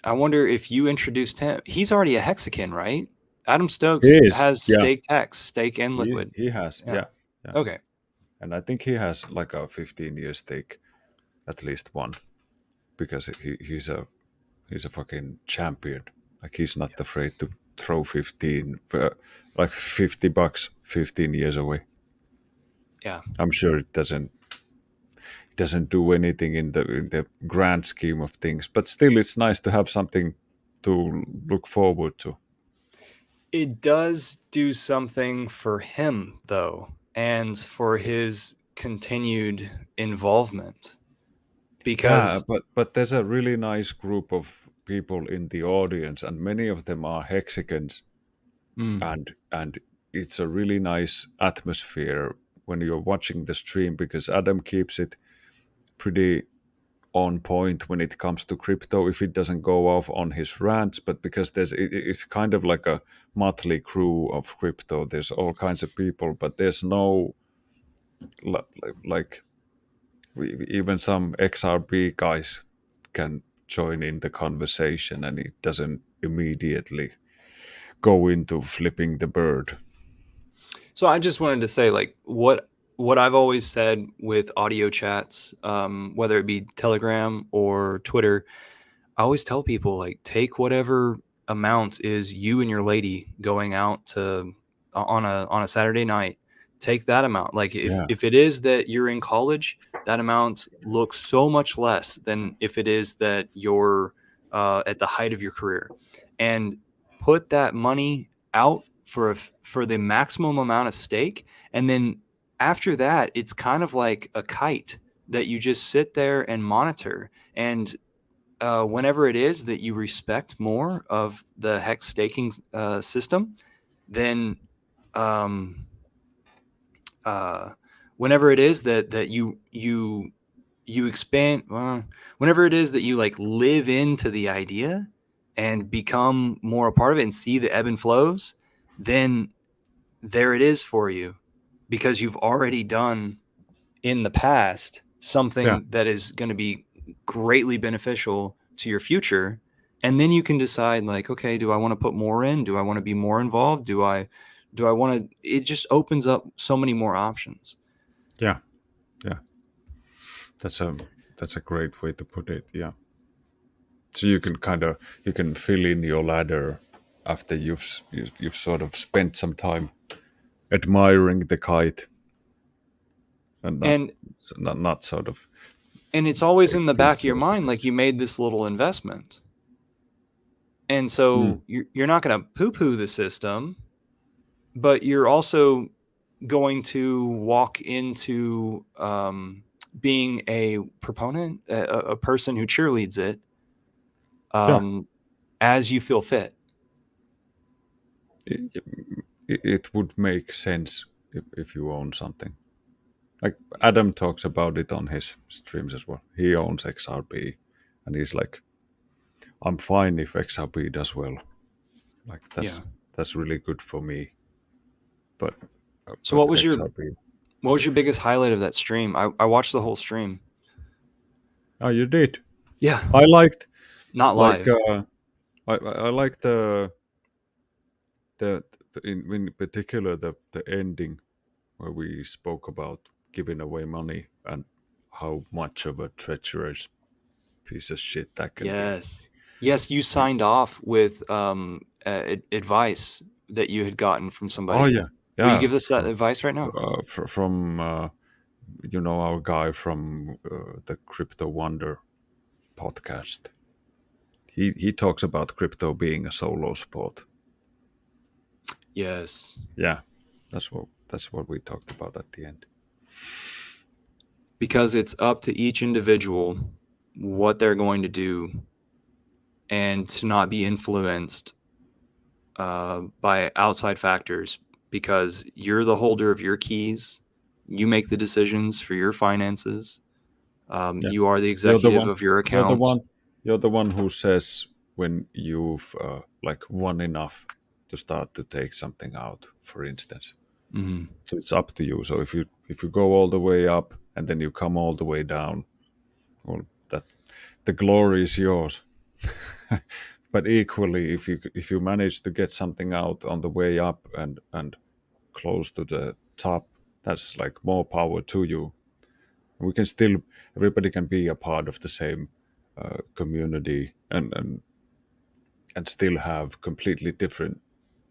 I wonder if you introduced him? He's already a Hexakin, right? Adam He Stokes is. has Yeah. staked Hex, stake and He liquid. he has. Yeah. Yeah. Yeah. Okay. And I think he has like a 15-year stake, at least one, because he's a fucking champion. Like he's not afraid Yes. to throw 15 like $50 15 years away. Yeah. I'm sure it doesn't do anything in the grand scheme of things, but still it's nice to have something to look forward to. It does do something for him, though, and for his continued involvement. Yeah, Because, but there's a really nice group of people in the audience, and many of them are Hexicans, mm, and it's a really nice atmosphere when you're watching the stream because Adam keeps it pretty on point when it comes to crypto if it doesn't go off on his rants, but because it's kind of like a motley crew of crypto. There's all kinds of people, but there's no like even some XRP guys can join in the conversation, and it doesn't immediately go into flipping the bird. So I just wanted to say, like, what I've always said with audio chats, whether it be Telegram or Twitter, I always tell people, like, take whatever amount is you and your lady going out to on a Saturday night. Take that amount. Like, Yeah, if it is that you're in college, that amount looks so much less than if it is that you're at the height of your career, and put that money out for the maximum amount of stake, and then after that, it's kind of like a kite that you just sit there and monitor. And whenever it is that you respect more of the hex staking system, then um, whenever it is that you expand, whenever it is that you like live into the idea and become more a part of it and see the ebb and flows, then there it is for you, because you've already done in the past yeah, something that is going to be greatly beneficial to your future. And then you can decide, like, okay, do I want to put more in? Do I want to be more involved? Do I want to? It just opens up so many more options. yeah, yeah. That's a great way to put it. Yeah. So you can you can fill in your ladder after you've sort of spent some time admiring the kite, and And not sort of it's always in the too back of your close to mind, like, things. you made this little investment, and Mm. so you're not going to poo-poo the system, but you're also going to walk into being a proponent, a person who cheerleads it, Yeah, um, as you feel fit. it, it would make sense if you own something. Like Adam talks about it on his streams as well. He owns XRP, and he's like, "I'm fine if XRP does well. Like Yeah. that's really good for me." But So but XRP. what was your biggest highlight of that stream? I watched the whole stream. Oh, you did. Yeah, I liked not like live. I liked the in particular the ending where we spoke about giving away money and how much of a treacherous piece of shit that can be. Yes. Yes, you signed off with advice that you had gotten from Oh somebody. yeah, Will you yeah. give us that advice right now? From you know, our guy from the Crypto Wonder podcast. He talks about crypto being a solo sport. Yes. Yeah, that's what we talked about at the end. Because it's up to each individual what they're going to do, and to not be influenced by outside factors, because you're the holder of your keys. You make the decisions for your finances. Yeah, You are the you're the executive one. of your You're the account. one. You're the one who says when you've like won enough to start to take something out, for instance. Mhm. So it's up to you. So if you go all the way up and then you come all the way down, well, that the glory is yours. But equally, if you manage to get something out on the way up and close to the top, that's like more power to you. We can still, everybody can be a part of the same community and still have completely different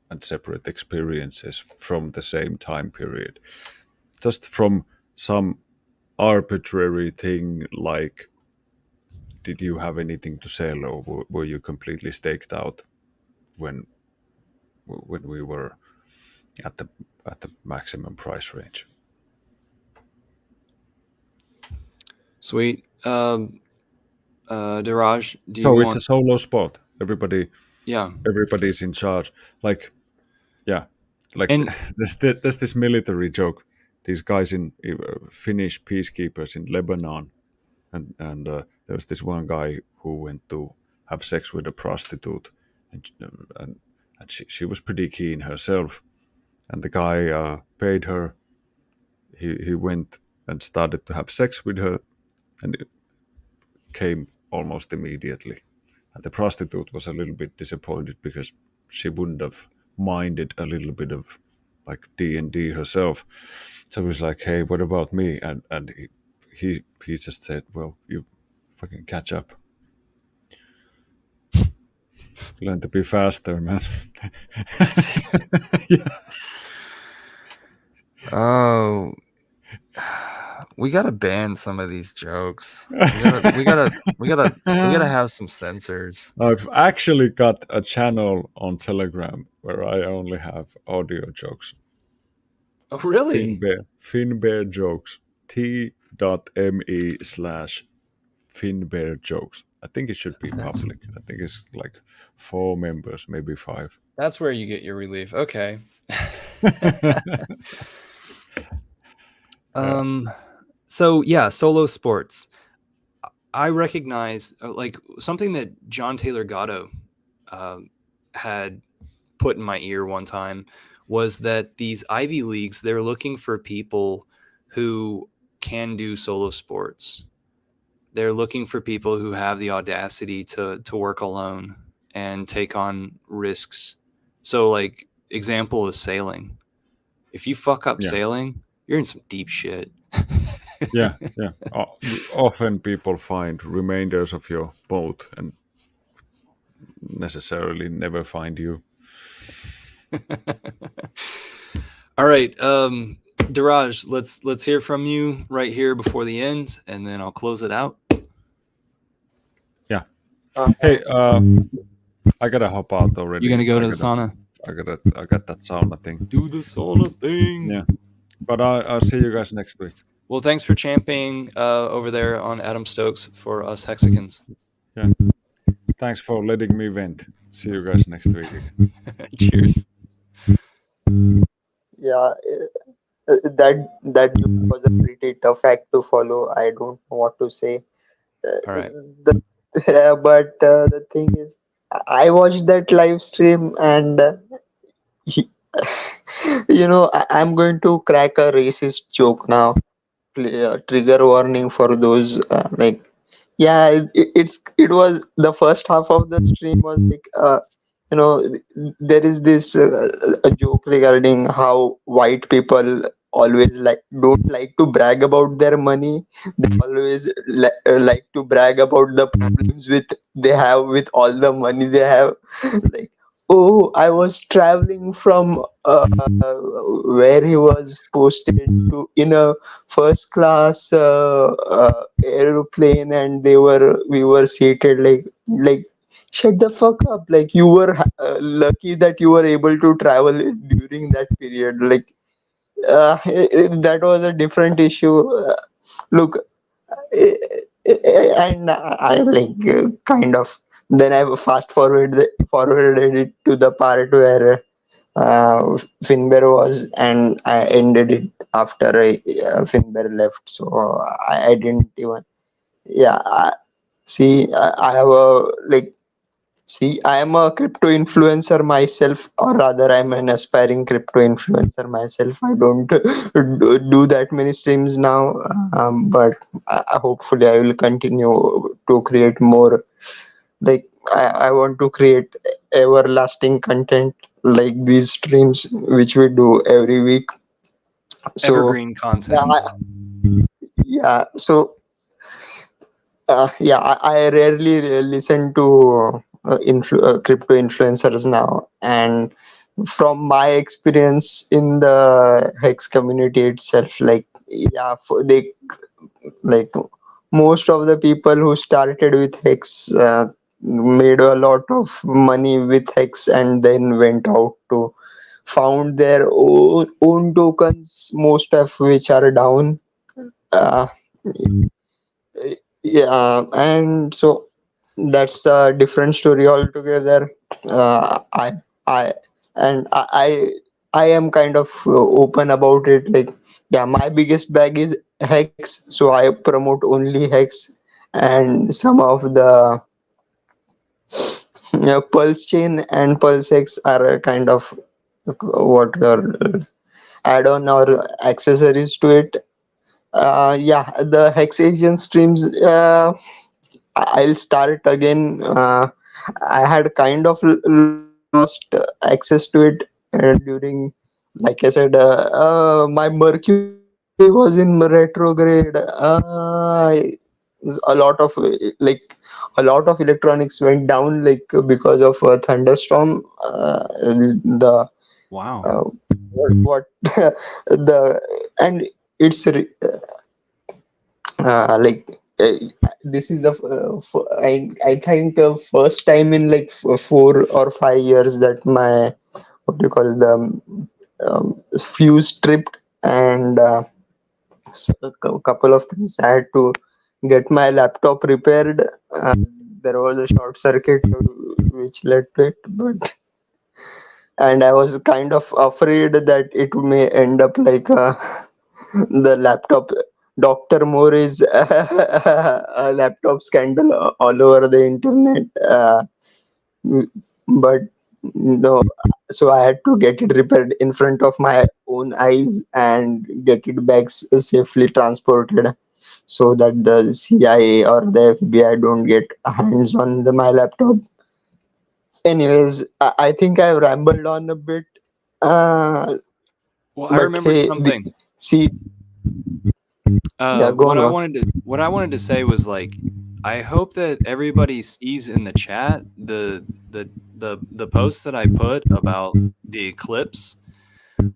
and separate experiences from the same time period. Just from some arbitrary thing like, did you have anything to sell, or were you completely staked out when we were at the maximum price range? Sweet. Diraj, do you So it's a want? solo sport. Yeah. Everybody's in charge. Like, yeah, like And there's this military joke. These guys in Finnish peacekeepers in Lebanon, and there was this one guy who went to have sex with a prostitute, and she was pretty keen herself, and the guy paid her. He went and started to have sex with her, and it came almost immediately. And the prostitute was a little bit disappointed because she wouldn't have minded a little bit of like D&D herself. So he was like, "Hey, what about me?" And he just said, "Well, you fucking catch up. Learn to be faster, man." Yeah. Oh, we gotta ban some of these jokes. We gotta have some censors. I've actually got a channel on Telegram where I only have audio jokes. Oh, really? Finbear jokes. t.me/Finbear jokes. I think it should be public. I think it's like 4 members, maybe 5. That's where you get your relief. Okay. So yeah, solo sports. I recognize like something that John Taylor Gatto had put in my ear one time was that these Ivy Leagues, they're looking for people who can do solo sports. They're looking for people who have the audacity to work alone and take on risks. So like example is sailing. If you fuck up sailing, you're in some deep shit. Yeah. Often people find remainders of your boat and necessarily never find you. All right, Daraj, let's hear from you right here before the end, and then I'll close it out. Yeah. Hey, I gotta hop out already. You gonna go to the sauna? I got that sauna thing. Do the sauna thing. Yeah. But I'll see you guys next week. Well, thanks for championing over there on Adam Stokes for us Hexicans. Yeah. Thanks for letting me vent. See you guys next week. Cheers. Yeah, that was a pretty tough act to follow. I don't know what to say. All right. But the thing is, I watched that live stream and he, I'm going to crack a racist joke now. Trigger warning for those yeah, it was the first half of the stream was like you know there is this a joke regarding how white people always don't like to brag about their money. They always like to brag about the problems with they have with all the money they have. Like, oh, I was traveling from where he was posted to in a first class aeroplane, and we were seated like shut the fuck up, like you were lucky that you were able to travel during that period. Like that was a different issue. Look, eh, and I kind of then I forwarded it to the part where Finber was, and I ended it after Finber left. So I didn't even. Yeah, I have a See, I am a crypto influencer myself, or rather, I'm an aspiring crypto influencer myself. I don't do that many streams now, but hopefully, I will continue to create more. I want to create everlasting content like these streams, which we do every week. So, Evergreen content. yeah. So, I rarely listen to crypto influencers now, and from my experience in the Hex community itself, they like most of the people who started with Hex made a lot of money with Hex and then went out to found their own tokens, most of which are down. Uh, and so that's a different story altogether. I and I am kind of open about it. Like, yeah, my biggest bag is Hex, so I promote only Hex. and some of the pulse chain and pulsex are a kind of what add-on or accessories to it. Yeah, the hexagon streams. I'll start again. I had kind of lost access to it during, like I said, my Mercury was in retrograde. A lot of a lot of electronics went down because of a thunderstorm. The Wow. what the and it's like this is the I think first time in 4 or 5 years that my what do you call the fuse tripped, and couple of things I had to get my laptop repaired. There was a short circuit which led to it, but and I was kind of afraid that it may end up like the laptop. Dr. Moore is a laptop scandal all over the internet. But no, so I had to get it repaired in front of my own eyes and get it back safely transported, so that the CIA or the FBI don't get hands on my laptop. Anyways, I think I've rambled on a bit. Uh, Well, I but remembered hey, something. see, yeah, go What on, I go on. wanted to say was like, I hope that everybody sees in the chat the post that I put about the eclipse.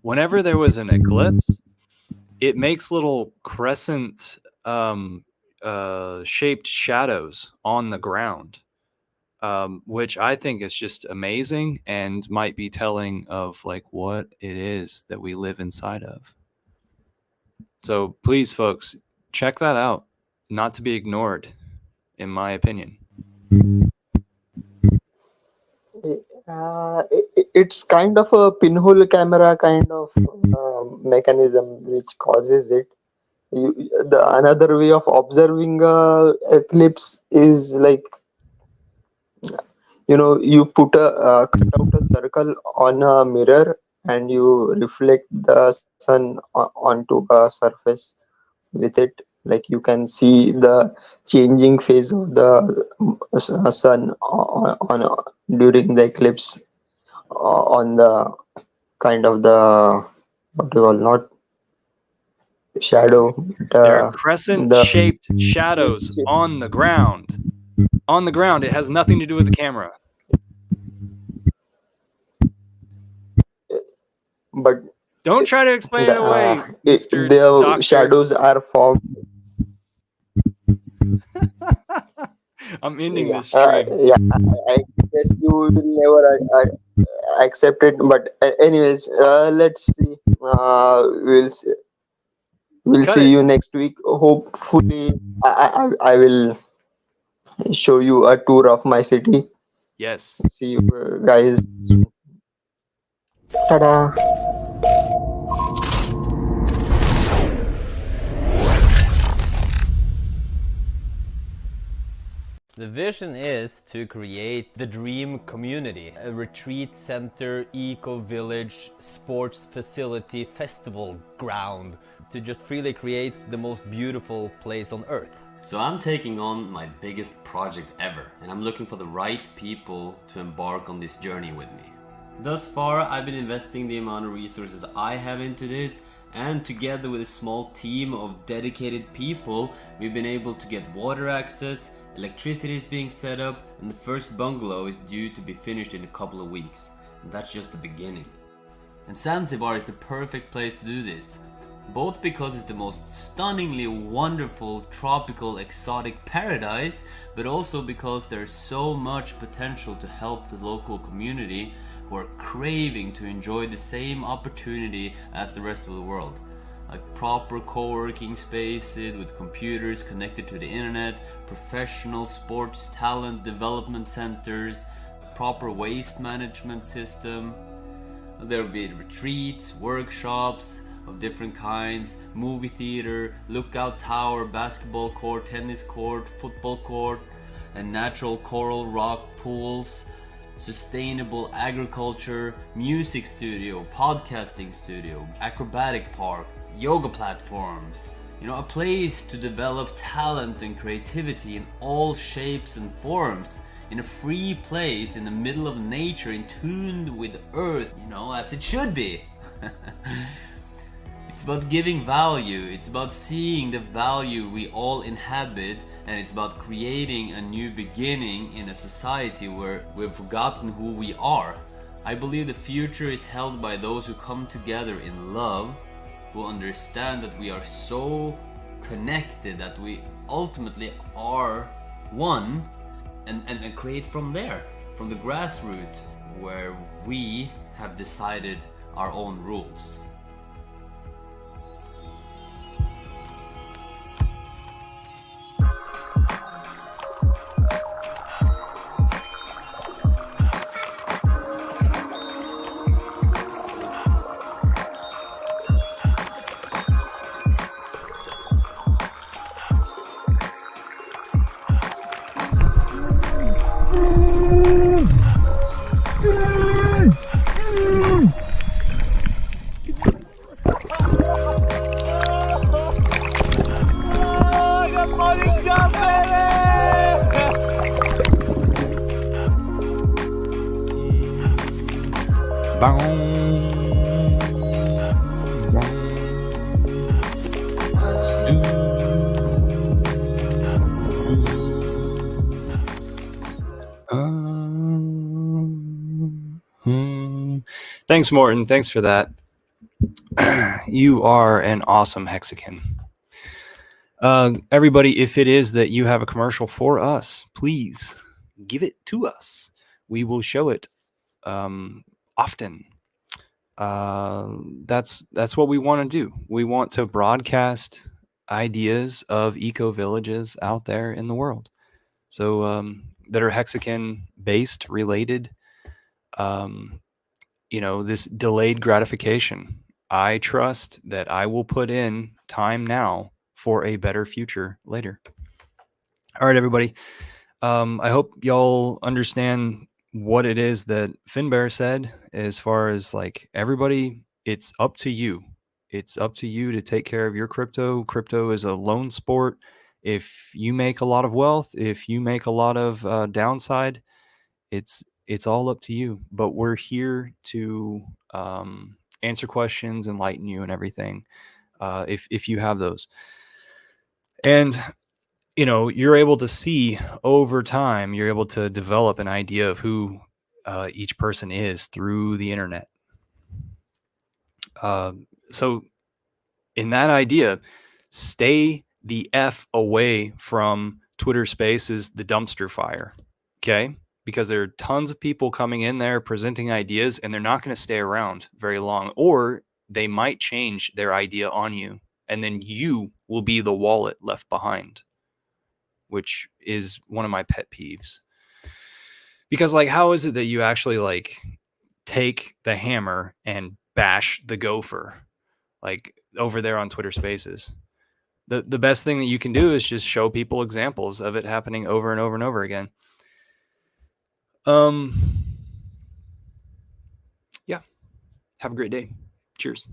Whenever there was an eclipse, it makes little crescent shaped shadows on the ground, which I think is just amazing and might be telling of like what it is that we live inside of. So please, folks, check that out. Not to be ignored, in my opinion. It's kind of a pinhole camera kind of mechanism which causes it. The another way of observing eclipse is like, you put cut out a circle on a mirror and you reflect the sun onto a surface with it. Like you can see the changing phase of the sun during the eclipse, on the kind of the what do you call, not shadow, but There are crescent the shaped shadows on the ground. On the ground, it has nothing to do with the camera. but Don't try to explain it away, Mr. the Doctor. shadows are formed. I'm ending Yeah, this stream. yeah. I guess you will never accept it. But anyways, let's see. We'll Cut see it. you next week. Hopefully, I will show you a tour of my city. Yes. See you guys. Ta-da! The vision is to create the dream community, a retreat center, eco-village, sports facility, festival ground, to just really create the most beautiful place on earth. So I'm taking on my biggest project ever, and I'm looking for the right people to embark on this journey with me. Thus far, I've been investing the amount of resources I have into this, and together with a small team of dedicated people, we've been able to get water access, electricity is being set up, and the first bungalow is due to be finished in a couple of weeks. And that's just the beginning. And Zanzibar is the perfect place to do this. Both because it's the most stunningly wonderful, tropical, exotic paradise, but also because there's so much potential to help the local community who are craving to enjoy the same opportunity as the rest of the world. Like proper co-working spaces with computers connected to the internet, professional sports talent development centers, proper waste management system. There will be retreats, workshops, of different kinds, movie theater, lookout tower, basketball court, tennis court, football court, and natural coral rock pools, sustainable agriculture, music studio, podcasting studio, acrobatic park, yoga platforms. You know, a place to develop talent and creativity in all shapes and forms, in a free place in the middle of nature, in tune with earth, you know, as it should be. It's about giving value, it's about seeing the value we all inhabit, and it's about creating a new beginning in a society where we've forgotten who we are. I believe the future is held by those who come together in love, who understand that we are so connected, that we ultimately are one, and create from there, from the grassroots, where we have decided our own rules. Thanks, Morton. Thanks for that. You are an awesome Hexagon. Everybody, if it is that you have a commercial for us, please give it to us. We will show it often. That's what we want to do. We want to broadcast ideas of eco villages out there in the world. So that are Hexagon based, related. You know, this delayed gratification. I trust that I will put in time now for a better future later. All right, everybody. I hope y'all understand what it is that Finbear said as far as like everybody, it's up to you. It's up to you to take care of your crypto. Crypto is a lone sport. If you make a lot of wealth, if you make a lot of downside, it's all up to you. But we're here to answer questions, enlighten you, and everything. If you have those, and you know, you're able to see over time, you're able to develop an idea of who each person is through the internet. So in that idea, stay the F away from Twitter Spaces, the dumpster fire. Okay? Because there are tons of people coming in there presenting ideas, and they're not going to stay around very long, or they might change their idea on you, and then you will be the wallet left behind, which is one of my pet peeves. Because like, how is it that you actually like take the hammer and bash the gopher like over there on Twitter Spaces? The best thing that you can do is just show people examples of it happening over and over and over again. Yeah. Have a great day. Cheers.